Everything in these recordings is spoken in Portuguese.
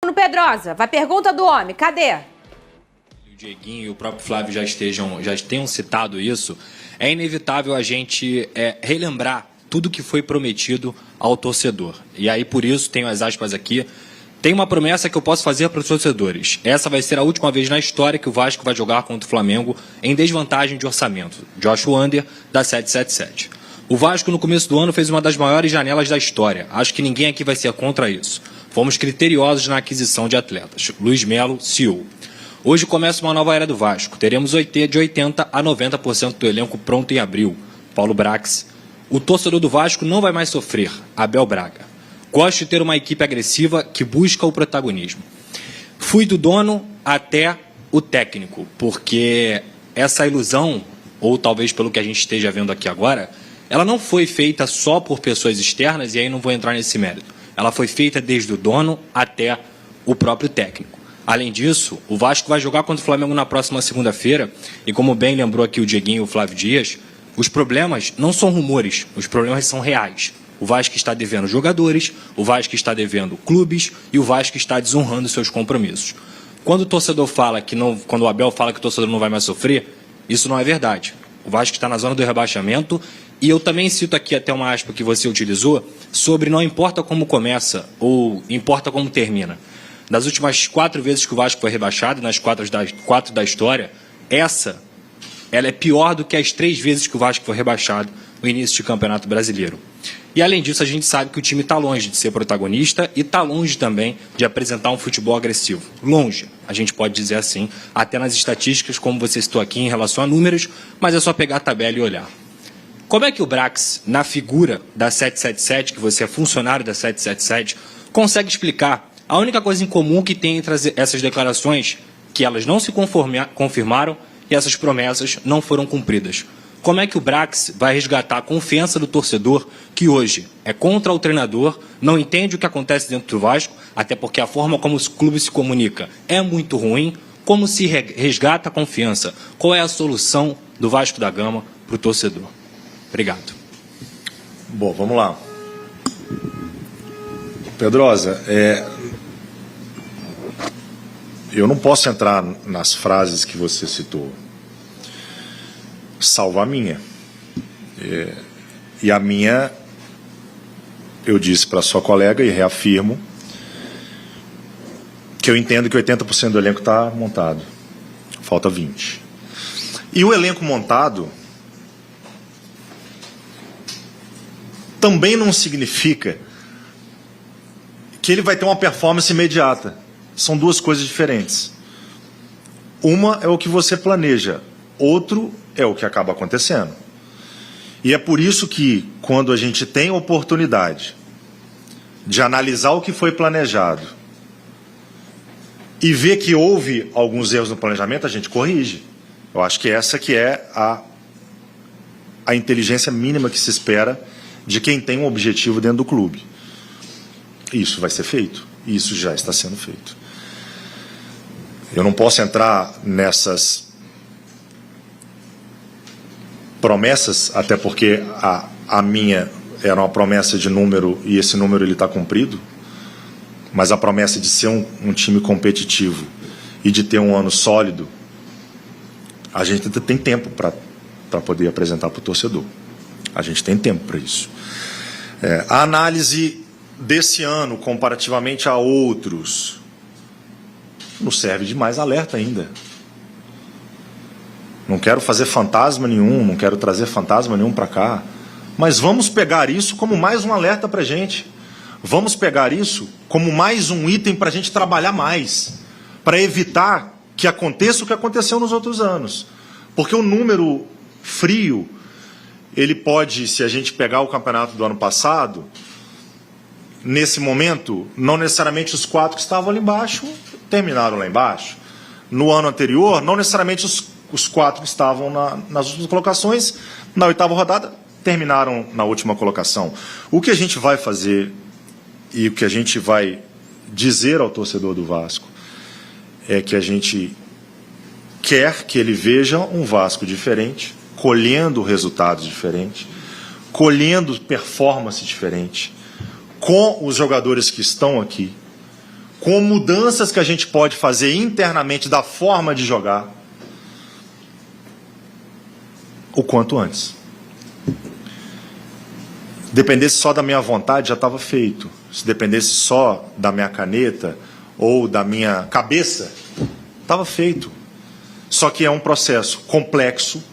No Pedrosa, vai pergunta do homem, cadê? O Dieguinho e o próprio Flávio já tenham citado isso. É inevitável a gente relembrar tudo que foi prometido ao torcedor. E aí, por isso, tenho as aspas aqui. Tem uma promessa que eu posso fazer para os torcedores. Essa vai ser a última vez na história que o Vasco vai jogar contra o Flamengo em desvantagem de orçamento. Joshua Under, da 777. O Vasco, no começo do ano, fez uma das maiores janelas da história. Acho que ninguém aqui vai ser contra isso. Fomos criteriosos na aquisição de atletas. Luiz Melo, CEO. Hoje começa uma nova era do Vasco. Teremos de 80% a 90% do elenco pronto em abril. Paulo Brax. O torcedor do Vasco não vai mais sofrer. Abel Braga. Gosto de ter uma equipe agressiva que busca o protagonismo. Fui do dono até o técnico, porque essa ilusão, ou talvez pelo que a gente esteja vendo aqui agora, ela não foi feita só por pessoas externas, e aí não vou entrar nesse mérito. Ela foi feita desde o dono até o próprio técnico. Além disso, o Vasco vai jogar contra o Flamengo na próxima segunda-feira, e como bem lembrou aqui o Dieguinho e o Flávio Dias, os problemas não são rumores, os problemas são reais. O Vasco está devendo jogadores, o Vasco está devendo clubes e o Vasco está desonrando seus compromissos. Quando o torcedor fala que não, quando o Abel fala que o torcedor não vai mais sofrer, isso não é verdade. O Vasco está na zona do rebaixamento e eu também cito aqui até uma aspa que você utilizou sobre não importa como começa ou importa como termina. Das últimas 4 vezes que o Vasco foi rebaixado, nas 4 da história, ela é pior do que as 3 vezes que o Vasco foi rebaixado no início de Campeonato Brasileiro. E, além disso, a gente sabe que o time está longe de ser protagonista e está longe também de apresentar um futebol agressivo. Longe, a gente pode dizer assim, até nas estatísticas, como você citou aqui, em relação a números, mas é só pegar a tabela e olhar. Como é que o Brax, na figura da 777, que você é funcionário da 777, consegue explicar a única coisa em comum que tem entre essas declarações, que elas não se confirmaram e essas promessas não foram cumpridas? Como é que o Brax vai resgatar a confiança do torcedor que hoje é contra o treinador, não entende o que acontece dentro do Vasco, até porque a forma como os clubes se comunicam é muito ruim? Como se resgata a confiança? Qual é a solução do Vasco da Gama para o torcedor? Obrigado. Bom, vamos lá. Pedrosa, eu não posso entrar nas frases que você citou. Salvo a minha. E a minha, eu disse para sua colega e reafirmo, que eu entendo que 80% do elenco está montado. Falta 20%. E o elenco montado também não significa que ele vai ter uma performance imediata. São duas coisas diferentes. Uma é o que você planeja, outro é o que acaba acontecendo. E é por isso que, quando a gente tem a oportunidade de analisar o que foi planejado e ver que houve alguns erros no planejamento, a gente corrige. Eu acho que essa que é a inteligência mínima que se espera de quem tem um objetivo dentro do clube. Isso vai ser feito. Isso já está sendo feito. Eu não posso entrar nessas promessas, até porque a minha era uma promessa de número e esse número ele está cumprido, mas a promessa de ser um time competitivo e de ter um ano sólido, a gente tem tempo para poder apresentar para o torcedor. A gente tem tempo para isso. A análise desse ano, comparativamente a outros, nos serve de mais alerta ainda. Não quero fazer fantasma nenhum, não quero trazer fantasma nenhum para cá, mas vamos pegar isso como mais um alerta para a gente. Vamos pegar isso como mais um item para a gente trabalhar mais, para evitar que aconteça o que aconteceu nos outros anos. Porque o número frio, ele pode, se a gente pegar o campeonato do ano passado, nesse momento, não necessariamente os 4 que estavam ali embaixo terminaram lá embaixo. No ano anterior, não necessariamente os 4 que estavam nas últimas colocações, na 8ª rodada, terminaram na última colocação. O que a gente vai fazer e o que a gente vai dizer ao torcedor do Vasco é que a gente quer que ele veja um Vasco diferente, colhendo resultados diferentes, colhendo performance diferente, com os jogadores que estão aqui, com mudanças que a gente pode fazer internamente da forma de jogar, o quanto antes. Dependesse só da minha vontade, já estava feito. Se dependesse só da minha caneta ou da minha cabeça, estava feito. Só que é um processo complexo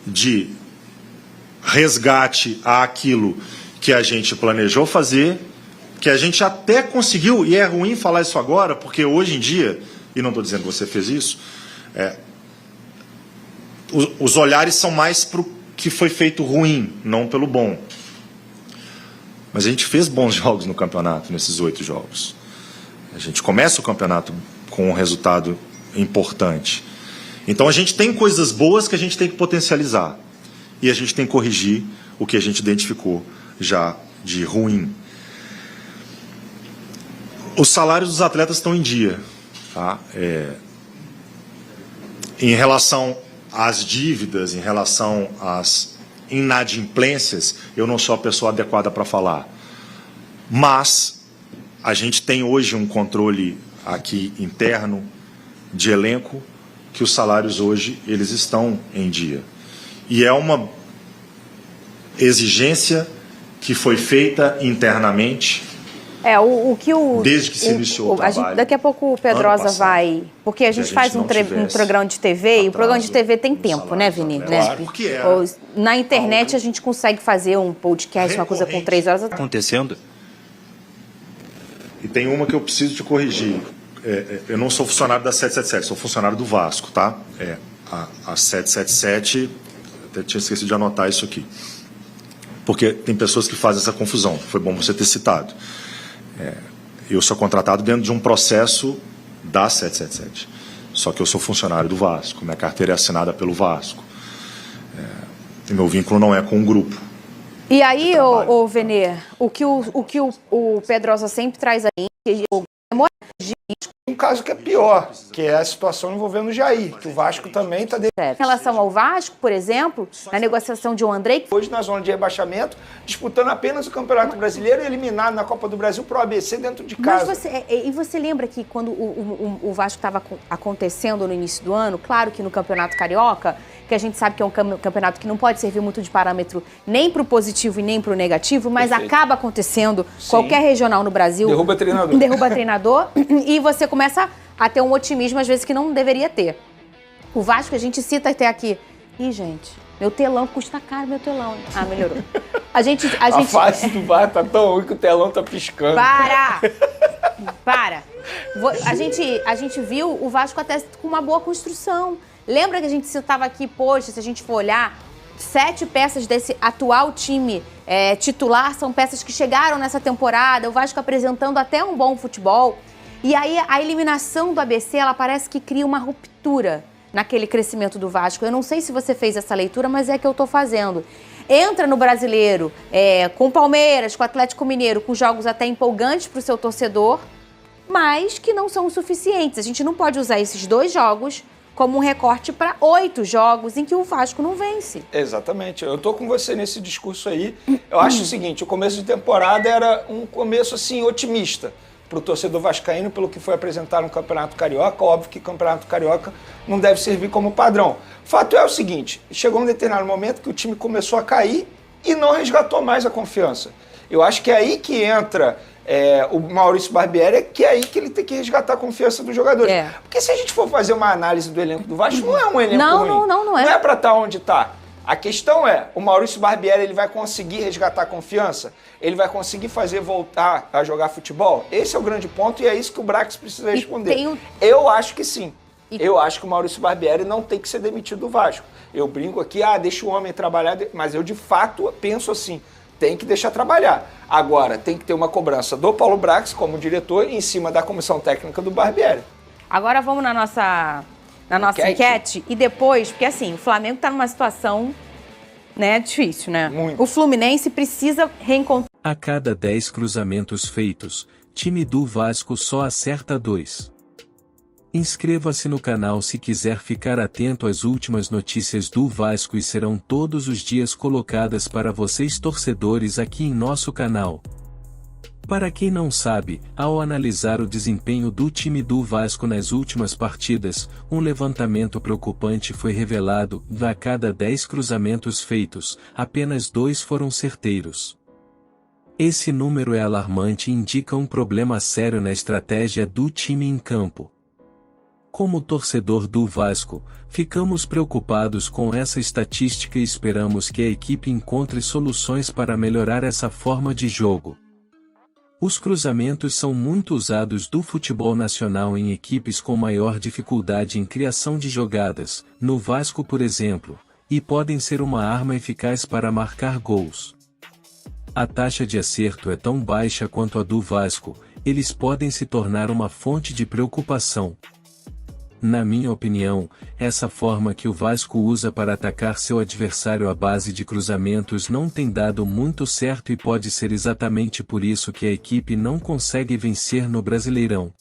de resgate àquilo que a gente planejou fazer, que a gente até conseguiu, e é ruim falar isso agora, porque hoje em dia, e não estou dizendo que você fez isso, os olhares são mais para o que foi feito ruim, não pelo bom. Mas a gente fez bons jogos no campeonato, nesses 8 jogos. A gente começa o campeonato com um resultado importante. Então a gente tem coisas boas que a gente tem que potencializar. E a gente tem que corrigir o que a gente identificou já de ruim. Os salários dos atletas estão em dia. Tá? Em relação às dívidas, em relação às inadimplências, eu não sou a pessoa adequada para falar. Mas a gente tem hoje um controle aqui interno de elenco, que os salários hoje eles estão em dia. E é uma exigência que foi feita internamente. Desde que se iniciou o trabalho. Daqui a pouco o Pedrosa vai... Porque a gente faz um programa de TV, e o programa de TV tem tempo, né, Vini? Claro, porque na internet a gente consegue fazer um podcast, uma coisa com 3 horas. Acontecendo. E tem uma que eu preciso te corrigir. Eu não sou funcionário da 777, sou funcionário do Vasco, tá? A 777, até tinha esquecido de anotar isso aqui. Porque tem pessoas que fazem essa confusão. Foi bom você ter citado. Eu sou contratado dentro de um processo da 777. Só que eu sou funcionário do Vasco. Minha carteira é assinada pelo Vasco. E meu vínculo não é com um grupo. E aí, ô Venê, o que o Pedrosa sempre traz aí, um caso que é pior, que é a situação envolvendo o Jair, que o Vasco também está... Em relação ao Vasco, por exemplo, na negociação de um Andrei... Hoje na zona de rebaixamento, disputando apenas o Campeonato Brasileiro e eliminado na Copa do Brasil pro ABC dentro de casa. Mas você lembra que quando o Vasco estava acontecendo no início do ano, claro que no Campeonato Carioca, que a gente sabe que é um campeonato que não pode servir muito de parâmetro nem para o positivo e nem para o negativo, mas acaba acontecendo. Sim. Qualquer regional no Brasil... Derruba treinador. Derruba treinador e você começa a ter um otimismo, às vezes, que não deveria ter. O Vasco, a gente cita até aqui. Ih, gente, meu telão custa caro, meu telão. Ah, melhorou. A face do VAR tá tão ruim que o telão tá piscando. Para! A gente viu o Vasco até com uma boa construção. Lembra que a gente citava aqui, poxa, se a gente for olhar, 7 peças desse atual time titular são peças que chegaram nessa temporada, o Vasco apresentando até um bom futebol. E aí a eliminação do ABC, ela parece que cria uma ruptura naquele crescimento do Vasco. Eu não sei se você fez essa leitura, mas é que eu tô fazendo. Entra no Brasileiro com o Palmeiras, com o Atlético Mineiro, com jogos até empolgantes para o seu torcedor, mas que não são o suficientes. A gente não pode usar esses 2 jogos como um recorte para 8 jogos em que o Vasco não vence. Exatamente. Eu tô com você nesse discurso aí. Eu acho o seguinte, o começo de temporada era um começo assim otimista para o torcedor vascaíno pelo que foi apresentado no Campeonato Carioca. Óbvio que o Campeonato Carioca não deve servir como padrão. Fato é o seguinte, chegou um determinado momento que o time começou a cair e não resgatou mais a confiança. Eu acho que é aí que entra o Maurício Barbieri, que é aí que ele tem que resgatar a confiança dos jogadores. Porque se a gente for fazer uma análise do elenco do Vasco, não é um elenco ruim. Não é. Não é para estar onde está. A questão é, o Maurício Barbieri, ele vai conseguir resgatar a confiança? Ele vai conseguir fazer voltar a jogar futebol? Esse é o grande ponto e é isso que o Brax precisa responder. Eu acho que sim. Eu acho que o Maurício Barbieri não tem que ser demitido do Vasco. Eu brinco aqui, deixa o homem trabalhar, mas eu de fato penso assim, tem que deixar trabalhar. Agora, tem que ter uma cobrança do Paulo Brax como diretor em cima da comissão técnica do Barbieri. Agora vamos na nossa enquete e depois, porque assim, o Flamengo está numa situação, difícil, né? Muito. O Fluminense precisa reencontrar. A cada 10 cruzamentos feitos, time do Vasco só acerta 2. Inscreva-se no canal se quiser ficar atento às últimas notícias do Vasco e serão todos os dias colocadas para vocês torcedores aqui em nosso canal. Para quem não sabe, ao analisar o desempenho do time do Vasco nas últimas partidas, um levantamento preocupante foi revelado: a cada 10 cruzamentos feitos, apenas 2 foram certeiros. Esse número é alarmante e indica um problema sério na estratégia do time em campo. Como torcedor do Vasco, ficamos preocupados com essa estatística e esperamos que a equipe encontre soluções para melhorar essa forma de jogo. Os cruzamentos são muito usados do futebol nacional em equipes com maior dificuldade em criação de jogadas, no Vasco por exemplo, e podem ser uma arma eficaz para marcar gols. A taxa de acerto é tão baixa quanto a do Vasco, eles podem se tornar uma fonte de preocupação. Na minha opinião, essa forma que o Vasco usa para atacar seu adversário à base de cruzamentos não tem dado muito certo e pode ser exatamente por isso que a equipe não consegue vencer no Brasileirão.